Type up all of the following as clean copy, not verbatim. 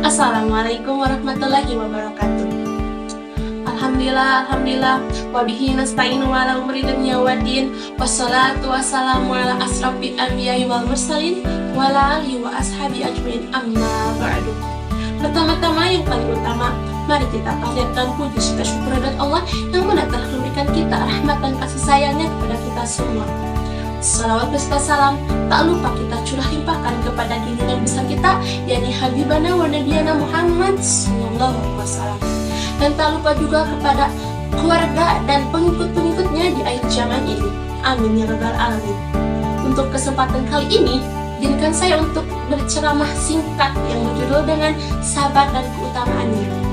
Assalamualaikum warahmatullahi wabarakatuh. Alhamdulillah, wabihi nasta'inu ala umri dunya waddin, wassalatu wassalamu ala asrafil anbiya'i wal mursalin, wa ala alihi wa ashabi ajmain, amma ba'du. Pertama-tama yang paling utama, mari kita panjatkan puji serta syukur kepada Allah yang mana telah memberikan kita rahmat dan kasih sayangnya kepada kita semua. Salawat beserta salam tak lupa kita curah limpahkan kepada junjungan besar kita, yakni Habibana wa Nabiyana Muhammad sallallahu alaihi wasallam. Dan tak lupa juga kepada keluarga dan pengikut-pengikutnya di akhir zaman ini. Amin ya rabbal alamin. Untuk kesempatan kali ini, izinkan saya untuk berceramah singkat yang berjudul dengan sabar dan keutamaannya.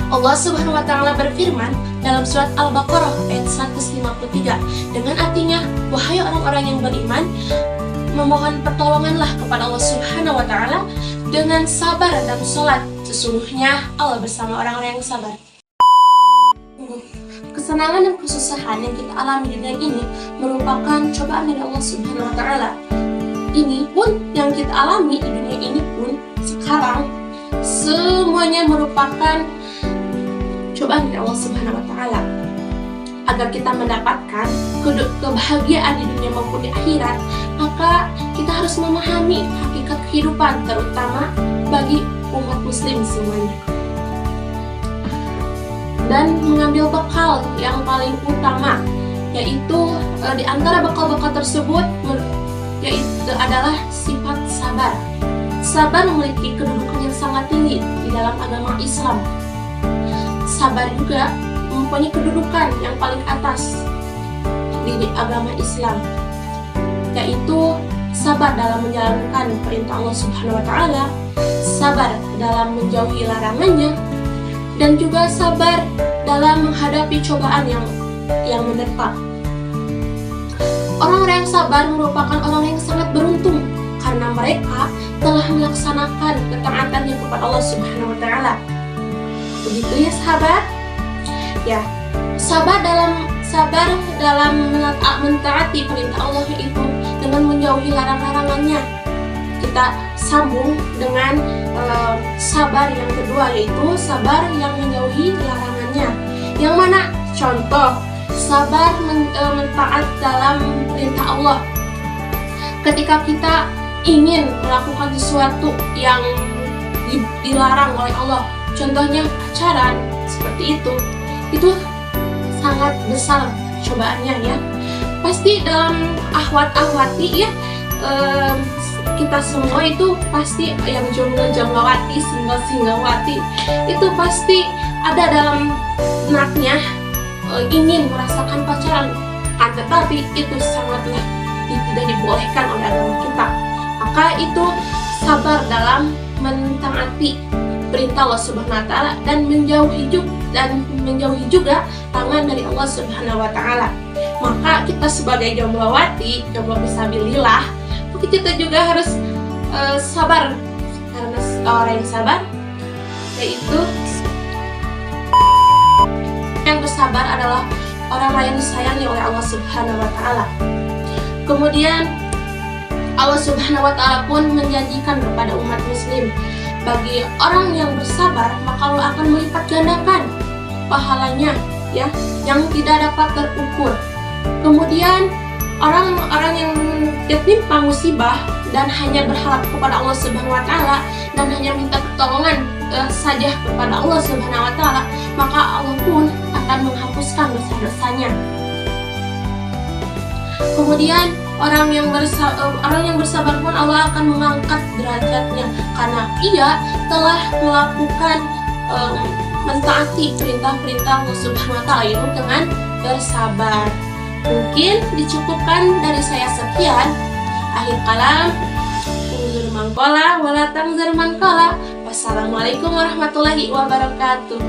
Allah Subhanahu wa Ta'ala berfirman dalam surat Al-Baqarah ayat 153 dengan artinya, wahai orang-orang yang beriman, memohon pertolonganlah kepada Allah Subhanahu wa Ta'ala dengan sabar dan sholat. Sesungguhnya Allah bersama orang-orang yang sabar. Kesenangan dan kesusahan yang kita alami di dunia ini merupakan cobaan dari Allah Subhanahu wa Ta'ala. Ini pun yang kita alami di dunia ini pun sekarang semuanya merupakan cobaan dari Allah Subhanahu wa Ta'ala. Agar kita mendapatkan kebahagiaan di dunia maupun di akhirat, maka kita harus memahami hakikat kehidupan, terutama bagi umat muslim semuanya, dan mengambil bekal yang paling utama, yaitu di antara bekal-bekal tersebut yaitu adalah sifat sabar. Sabar memiliki kedudukan yang sangat tinggi di dalam agama Islam. Sabar juga mempunyai kedudukan yang paling atas di agama Islam, yaitu sabar dalam menjalankan perintah Allah Subhanahu wa Ta'ala, sabar dalam menjauhi larangannya, dan juga sabar dalam menghadapi cobaan yang menerpa. Orang-orang yang sabar merupakan orang yang sangat beruntung karena mereka telah melaksanakan ketaatannya kepada Allah Subhanahu wa Ta'ala. Begitu ya sahabat? Ya, sabar dalam mentaati perintah Allah itu dengan menjauhi larang-larangannya. Kita sambung dengan sabar yang kedua, yaitu sabar yang menjauhi larangannya. Yang mana contoh sabar mentaat dalam perintah Allah. Ketika kita ingin melakukan sesuatu yang dilarang oleh Allah, contohnya pacaran seperti itu sangat besar cobaannya ya. Pasti dalam ahwat-ahwati ya, kita semua itu pasti yang jomblo-jomblowati, single-singlewati itu pasti ada dalam benaknya ingin merasakan pacaran, tetapi itu sangatlah tidak dibolehkan oleh agama kita. Maka itu sabar dalam mentaati perintah Allah Subhanahu wa Ta'ala dan menjauhi juga tangan dari Allah Subhanahu wa Ta'ala. Maka kita sebagai jomblowati, jomblo fisabilillah, kita juga harus sabar, karena orang yang sabar yaitu yang bersabar adalah orang yang disayangi oleh Allah Subhanahu wa Ta'ala. Kemudian Allah Subhanahu wa Ta'ala pun menjanjikan kepada umat muslim, bagi orang yang bersabar maka Allah akan melipat gandakan pahalanya ya, yang tidak dapat terukur. Kemudian orang-orang yang tertimpa musibah dan hanya berharap kepada Allah Subhanahu wa Ta'ala dan hanya minta pertolongan saja kepada Allah Subhanahu wa Ta'ala, maka Allah pun akan menghapuskan dosa-dosanya. Kemudian orang yang bersabar pun Allah akan mengangkat derajatnya karena ia telah melakukan mentaati perintah-perintah Allah Subhanahu wa Ta'ala itu dengan bersabar. Mungkin dicukupkan dari saya sekian. Akhir kalam, unzur mangkola wala tangzur mankola. Wassalamualaikum warahmatullahi wabarakatuh.